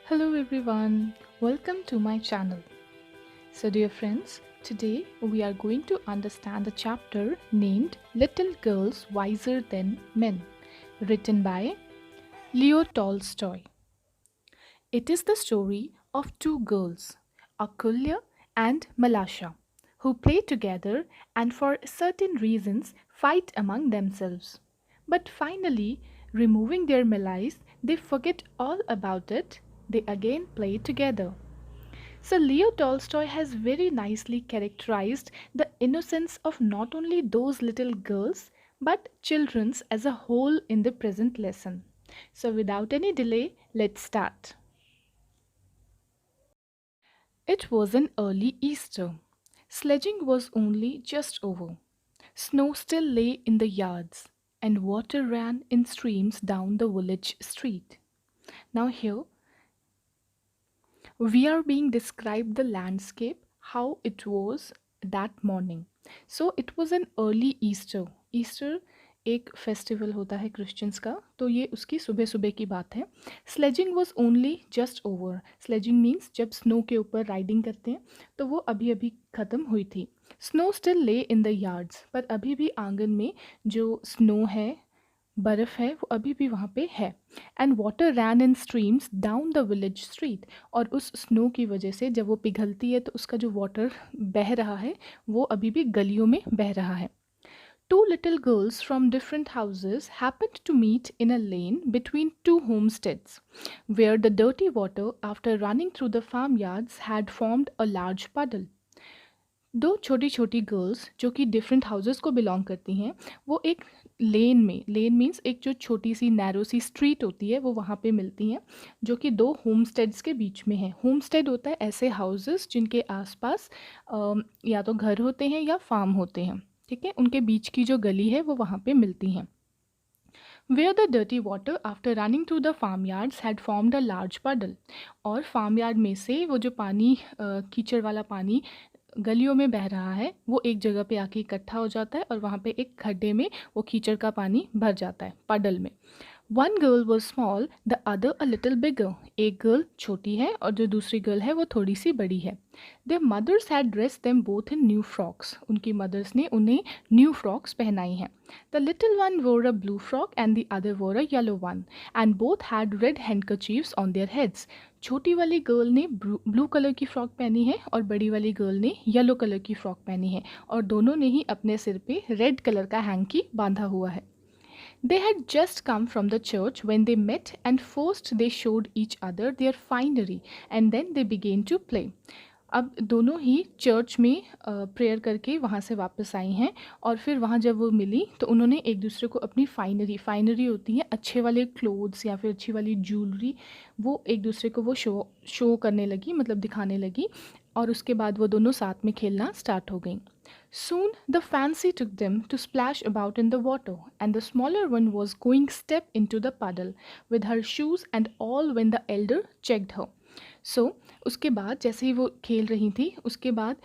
Hello everyone, welcome to my channel. So, dear friends, today we are going to understand a chapter named Little Girls Wiser Than Men, written by Leo Tolstoy. It is the story of two girls, Akulya and Malasha, who play together and for certain reasons fight among themselves. But finally, removing their malice, they forget all about it, they again play together. So, Leo Tolstoy has very nicely characterized the innocence of not only those little girls but children's as a whole in the present lesson. So, without any delay, let's start. It was an early Easter. Sledging was only just over. Snow still lay in the yards, and water ran in streams down the village street. Now, here we are being described the landscape how it was that morning. So it was an early Easter Easter एक festival होता है Christians का, तो ये उसकी सुबह सुबह की बात है. Sledging was only just over. Sledging means जब स्नो के ऊपर राइडिंग करते हैं, तो वो अभी अभी ख़त्म हुई थी. स्नो स्टिल ले इन द यार्ड्स, पर अभी भी आंगन में जो स्नो है, बर्फ़ है, वो अभी भी वहाँ पे है. And water ran in streams down the village street, और उस स्नो की वजह से जब वो पिघलती है तो उसका जो वाटर बह रहा है वो अभी भी गलियों में बह रहा है. Two little girls from different houses happened to meet in a lane between two homesteads, where the dirty water, after running through the farmyards, had formed a large puddle. दो छोटी छोटी गर्ल्स जो कि डिफरेंट हाउसेस को belong करती हैं, वो एक लेन मीन्स एक जो छोटी सी नैरो सी स्ट्रीट होती है वो वहाँ पे मिलती हैं, जो कि दो होमस्टेड्स के बीच में है. होमस्टेड होता है ऐसे हाउसेस जिनके आसपास या तो घर होते हैं या फार्म होते हैं, ठीक है. उनके बीच की जो गली है वो वहाँ पे मिलती हैं. Where the dirty water after running through the farmyards had formed a large puddle. और फार्म यार्ड में से वो जो पानी कीचड़ वाला पानी गलियों में बह रहा है वो एक जगह पे आके इकट्ठा हो जाता है और वहाँ पे एक खड्डे में वो कीचड़ का पानी भर जाता है पडल में. One girl was small, the other a little bigger. एक गर्ल छोटी है और जो दूसरी गर्ल है वो थोड़ी सी बड़ी है. Their mothers had dress them both in new frocks. उनकी मदर्स ने उन्हें न्यू फ्रॉक्स पहनाई हैं. The little one wore a blue frock and the other wore a yellow one, and both had red handkerchiefs on their heads. छोटी वाली girl ने blue colour की frock पहनी है और बड़ी वाली गर्ल ने येलो कलर की फ्रॉक पहनी है, और दोनों ने ही अपने सिर पे रेड कलर का हैंकी बांधा हुआ है. They had just come from the church when they met, and first they showed each other their finery and then they began to play. अब दोनों ही चर्च में प्रेयर करके वहाँ से वापस आई हैं, और फिर वहाँ जब वो मिली तो उन्होंने एक दूसरे को अपनी फाइनरी होती हैं अच्छे वाले क्लोथ्स या फिर अच्छी वाली ज्वेलरी, वो एक दूसरे को वो शो करने लगी, मतलब दिखाने लगी, और उसके बाद वो दोनों साथ में खेलना स्टार्ट हो गई. Soon the fancy took them to splash about in the water, and the smaller one was going step into the puddle with her shoes and all when the elder checked her. So उसके बाद जैसे ही वो खेल रही थी उसके बाद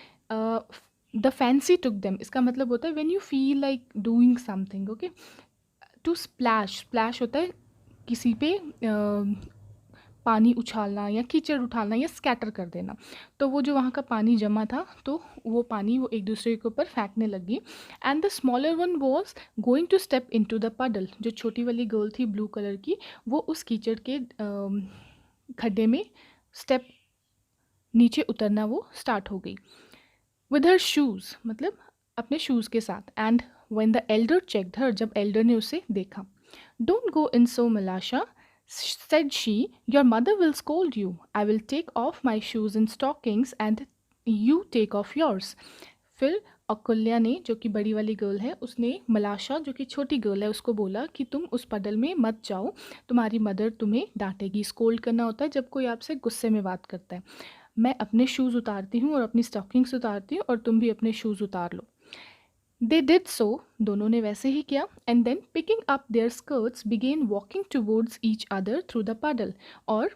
the fancy took them, इसका मतलब होता है when you feel like doing something. Okay, to splash, splash होता है किसी पे पानी उछालना या कीचड़ उठाना या स्कैटर कर देना. तो वो जो वहाँ का पानी जमा था तो वो पानी वो एक दूसरे के ऊपर फेंकने लगी. And the smaller one was going to step into the puddle. जो छोटी वाली गर्ल थी ब्लू कलर की, वो उस कीचड़ के खड्डे में स्टेप नीचे उतरना वो स्टार्ट हो गई. विद हर शूज़, मतलब अपने शूज़ के साथ. And when the elder checked her, जब एल्डर ने उसे देखा. Don't go in so Malasha, said she, your mother will scold you. I will take off my shoes and stockings and you take off yours. फिर अकुल्या ने, जो कि बड़ी वाली गर्ल है, उसने मलाशा जो कि छोटी गर्ल है उसको बोला कि तुम उस पडल में मत जाओ, तुम्हारी मदर तुम्हें डांटेगी. स्कोल्ड करना होता है जब कोई आपसे गुस्से में बात करता है. मैं अपने शूज़ उतारती हूँ और अपनी स्टॉकिंग्स उतारती हूँ और तुम भी अपने शूज़ उतार लो. दे डिड सो, दोनों ने वैसे ही किया. And then picking up their skirts began walking towards each other through the puddle, और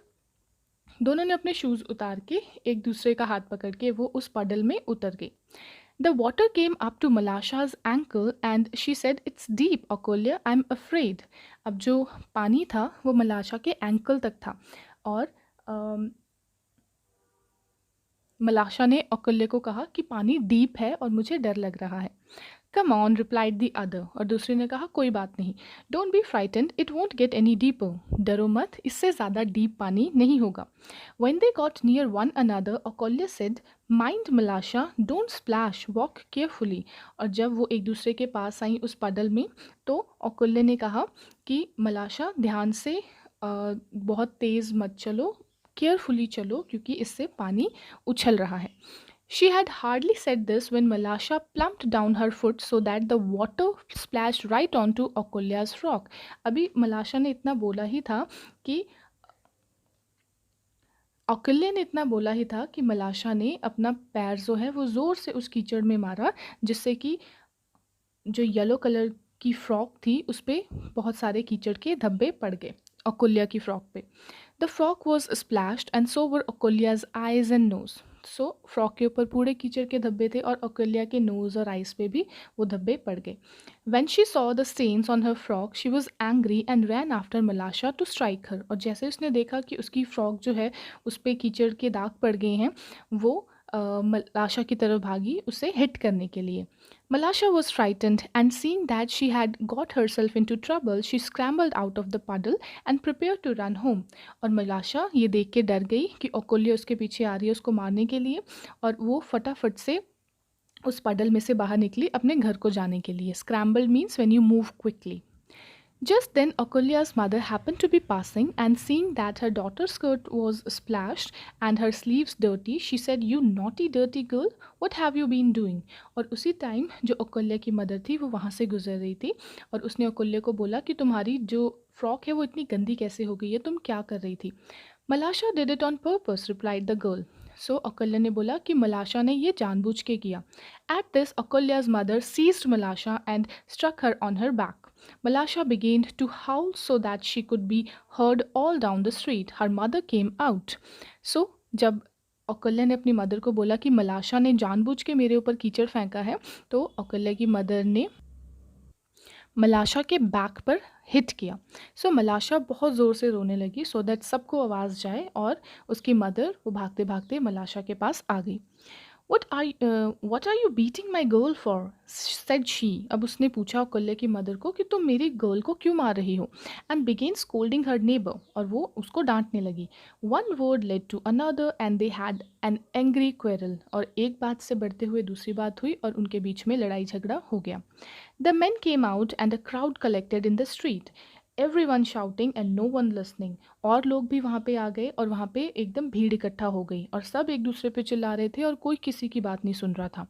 दोनों ने अपने शूज़ उतार के एक दूसरे का हाथ पकड़ के वो उस पडल में उतर गई. The water came up to Malasha's ankle and she said it's deep Akulya, I am afraid. अब जो पानी था वो मलाशा के एंकल तक था, और मलाशा ने अकल्य को कहा कि पानी डीप है और मुझे डर लग रहा है। Come on replied the other, और दूसरे ने कहा कोई बात नहीं, don't be frightened, it won't get any deeper, डरो मत, इससे ज़्यादा डीप पानी नहीं होगा। When they got near one another, अकल्य said, Mind Malasha, don't splash, walk carefully। और जब वो एक दूसरे के पास आई उस पडल में, तो अकल्य ने कहा कि मलाशा ध्यान से बहुत तेज़ मत चलो, केयरफुली चलो, क्योंकि इससे पानी उछल रहा है। She had hardly said this when Malasha plumped down her foot so that the water splashed right onto Akulya's frock। अभी मलाशा ने इतना बोला ही था कि अकल्य ने इतना बोला ही था कि मलाशा ने अपना पैर जो है वो ज़ोर से उस कीचड़ में मारा, जिससे कि जो येलो कलर की फ्रॉक थी उस पे बहुत सारे कीचड़ के धब्बे पड़ गए अकुल्या की फ्रॉक पे। The frock was splashed and so were Akulya's eyes and nose. So frock के ऊपर पूरे कीचड़ के धब्बे थे और अकुल्या के नोज़ और आइज पे भी वो धब्बे पड़ गए। When she saw the stains on her frock, she was angry and ran after Malasha to strike her। और जैसे उसने देखा कि उसकी फ्रॉक जो है उस पे कीचड़ के दाग पड़ गए हैं, वो मलाशा की तरफ भागी उसे हिट करने के लिए। Malasha was frightened, and seeing that she had got herself into trouble, she scrambled out of the puddle and prepared to run home। और मलाशा ये देख के डर गई कि अकुल्या उसके पीछे आ रही है उसको मारने के लिए, और वो फटाफट से उस पडल में से बाहर निकली अपने घर को जाने के लिए। Scramble means when you move quickly. Just then Akulya's mother happened to be passing, and seeing that her daughter's skirt was splashed and her sleeves dirty, she said, You naughty dirty girl, what have you been doing? और उसी time जो अकुल्या की mother थी वो वहाँ से गुजर रही थी, और उसने अकुल्या को बोला कि तुम्हारी जो फ्रॉक है वो इतनी गंदी कैसे हो गई है, तुम क्या कर रही थी? Malasha did it on purpose, replied the girl. So Akulya ने बोला कि मलाशा ने ये जानबूझ के किया। At this Akulya's mother seized Malasha and struck her on her back. Malasha began to howl so that she could be heard all down the street. Her mother came out. So जब अकुल्या ने अपनी mother को बोला कि Malasha ने जानबूझ के मेरे ऊपर कीचड़ फेंका है, तो अकुल्या की मदर ने मलाशा के बैक पर हिट किया। सो मलाशा बहुत ज़ोर से रोने लगी सो दैट सबको आवाज़ जाए, और उसकी मदर वो भागते भागते मलाशा के पास आ गई। What are you beating my girl for? said she। अब उसने पूछा अकुल्या की मदर को कि तुम मेरी गर्ल को क्यों मार रही हो? And began scolding her neighbor। और वो उसको डांटने लगी। One word led to another and they had an angry quarrel। और एक बात से बढ़ते हुए दूसरी बात हुई और उनके बीच में लड़ाई झगड़ा हो गया। The men came out and a crowd collected in the street। Everyone shouting and no one listening। और लोग भी वहाँ पे आ गए और वहाँ पे एकदम भीड़ इकट्ठा हो गई और सब एक दूसरे पे चिल्ला रहे थे और कोई किसी की बात नहीं सुन रहा था।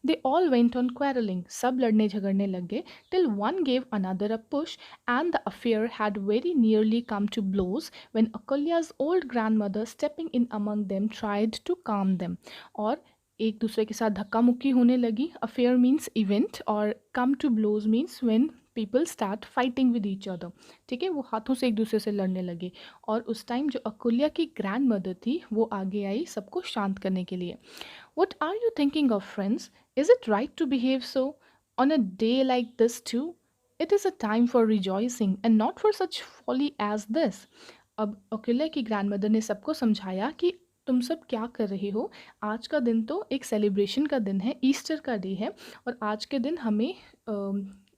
They all went on quarreling। सब लड़ने झगड़ने लग गए till one gave another a push and the affair had very nearly come to blows when Akulya's old grandmother stepping in among them tried to calm them। और एक दूसरे के साथ धक्का मुक्की होने लगी। अफेयर मीन्स इवेंट और come to blows means when people start fighting with each other. ठीक है, वो हाथों से एक दूसरे से लड़ने लगे, और उस टाइम जो अकुल्या की ग्रैंड मदर थी वो आगे आई सबको शांत करने के लिए। What are you thinking of friends? Is it right to behave so on a day like this too? It is a time for rejoicing and not for such folly as this. अब Akulya की grand mother ने सबको समझाया कि तुम सब क्या कर रहे हो, आज का दिन तो एक सेलिब्रेशन का दिन है, ईस्टर का डे है, और आज के दिन हमें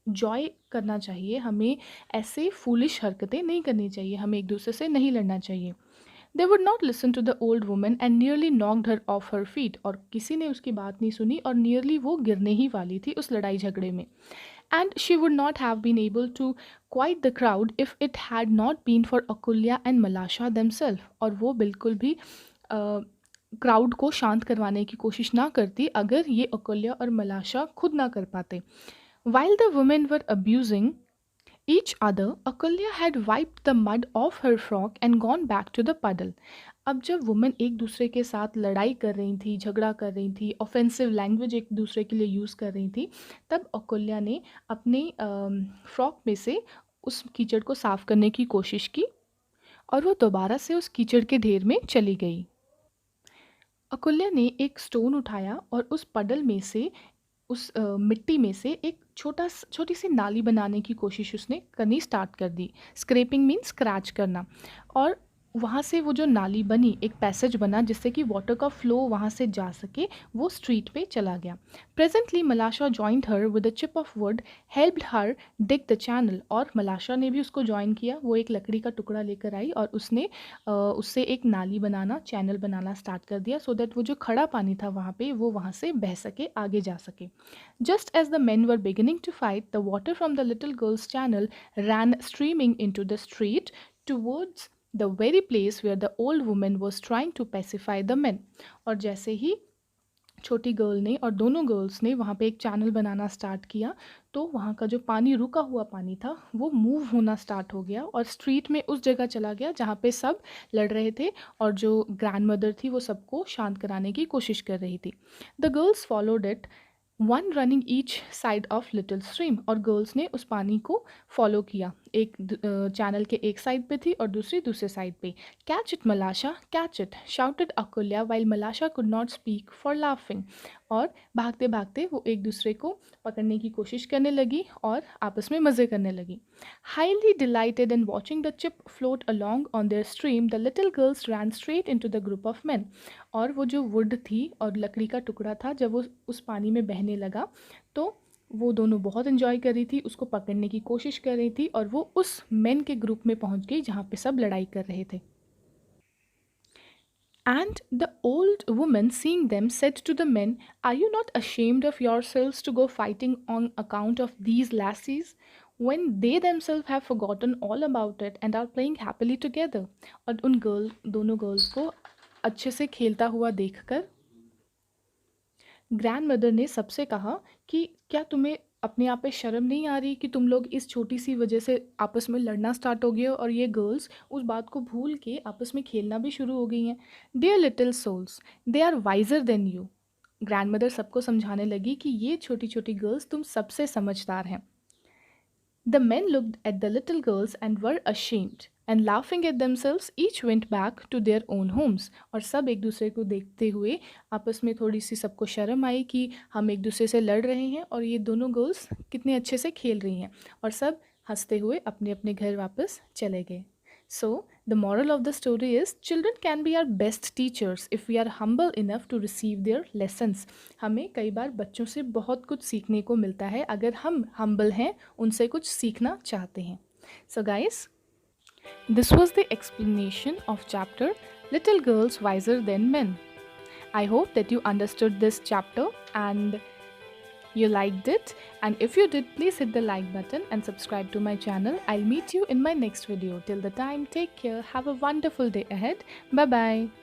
जॉय करना चाहिए, हमें ऐसे फूलिश हरकतें नहीं करनी चाहिए, हमें एक दूसरे से नहीं लड़ना चाहिए। They would not listen to the old woman and nearly knocked her off her feet। और किसी ने उसकी बात नहीं सुनी और नियरली वो गिरने ही वाली थी उस लड़ाई झगड़े में। And she would not have been able to quiet the crowd if it had not been for Akulya and Malasha themselves। और वो बिल्कुल भी क्राउड को शांत करवाने की कोशिश ना करती अगर ये अकुल्या और मलाशा खुद ना कर पाते। While the women were abusing each other, Akulya had wiped the mud off her frock and gone back to the puddle। अब जब वुमेन एक दूसरे के साथ लड़ाई कर रही थी, झगड़ा कर रही थी, ऑफेंसिव लैंग्वेज एक दूसरे के लिए यूज़ कर रही थी, तब अकुल्या ने अपने फ्रॉक में से उस कीचड़ को साफ करने की कोशिश की और वो दोबारा से उस कीचड़ के ढेर में चली गई। अकुल्या ने एक स्टोन उठाया और उस पडल में से उस मिट्टी में से एक छोटी सी नाली बनाने की कोशिश उसने करनी स्टार्ट कर दी। स्क्रैपिंग मीन्स स्क्रैच करना। और वहाँ से वो जो नाली बनी, एक पैसेज बना जिससे कि वाटर का फ्लो वहाँ से जा सके, वो स्ट्रीट पे चला गया। Presently मलाशा joined her with a chip off would, helped her dig the channel, और मलाशा ने भी उसको जॉइन किया। वो एक लकड़ी का टुकड़ा लेकर आई और उसने उससे एक नाली बनाना, चैनल बनाना स्टार्ट कर दिया, सो दैट वो जो खड़ा पानी था वहाँ पे, वो वहाँ से बह सके, आगे जा सके। Just as the men were beginning to fight, the water from the little girl's channel ran streaming into the street towards the very place where the old woman was trying to pacify the men। और जैसे ही छोटी girl ने और दोनों girls ने वहाँ पे एक चैनल बनाना स्टार्ट किया, तो वहाँ का जो पानी, रुका हुआ पानी था, वो मूव होना स्टार्ट हो गया और स्ट्रीट में उस जगह चला गया जहाँ पे सब लड़ रहे थे, और जो ग्रैंड मदर थी वो सबको शांत कराने की कोशिश कर रही थी। The girls followed it, one running each side of little stream, और गर्ल्स ने उस पानी को फॉलो किया, एक चैनल के एक साइड पे थी और दूसरी दूसरे साइड पे। Catch it Malasha, catch it, shouted Akulya while Malasha could not speak for laughing. और भागते भागते वो एक दूसरे को पकड़ने की कोशिश करने लगी और आपस में मज़े करने लगी। Highly delighted in watching the chip float along on their stream, the little girls ran straight into the group of man. और वो जो वुड थी और लकड़ी का टुकड़ा था, जब वो उस पानी में बहने लगा, तो वो दोनों बहुत इन्जॉय कर रही थी, उसको पकड़ने की कोशिश कर रही थी, और वो उस मेन के ग्रुप में पहुंच गई जहाँ पे सब लड़ाई कर रहे थे। And the old woman, seeing them, said to the men, "Are you not ashamed of yourselves to go fighting on account of these lassies, when they themselves have forgotten all about it and are playing happily together?" और उन दोनों girls को अच्छे से खेलता हुआ देखकर grand mother ने सबसे कहा कि क्या तुम्हें अपने आप पे शर्म नहीं आ रही कि तुम लोग इस छोटी सी वजह से आपस में लड़ना स्टार्ट हो गए हो, और ये गर्ल्स उस बात को भूल के आपस में खेलना भी शुरू हो गई हैं। Dear little souls, they are wiser than you. Grandmother सबको समझाने लगी कि ये छोटी छोटी गर्ल्स तुम सबसे समझदार हैं। The men looked at the little girls and were ashamed, and laughing at themselves, each went back to their own homes। और सब एक दूसरे को देखते हुए आपस में थोड़ी सी सबको शर्म आई कि हम एक दूसरे से लड़ रहे हैं और ये दोनों गर्ल्स कितने अच्छे से खेल रही हैं, और सब हंसते हुए अपने अपने घर वापस चले गए। So, the moral of the story is, children can be our best teachers if we are humble enough to receive their lessons। हमें कई बार बच्चों से बहुत कुछ सीखने को मिलता है अगर हम humble हैं, उनसे कुछ सीखना चाहते हैं। So guys, this was the explanation of chapter Little Girls Wiser Than Men। I hope that you understood this chapter and you liked it, and if you did, please hit the like button and subscribe to my channel. I'll meet you in my next video. Till the time, take care, have a wonderful day ahead. Bye bye.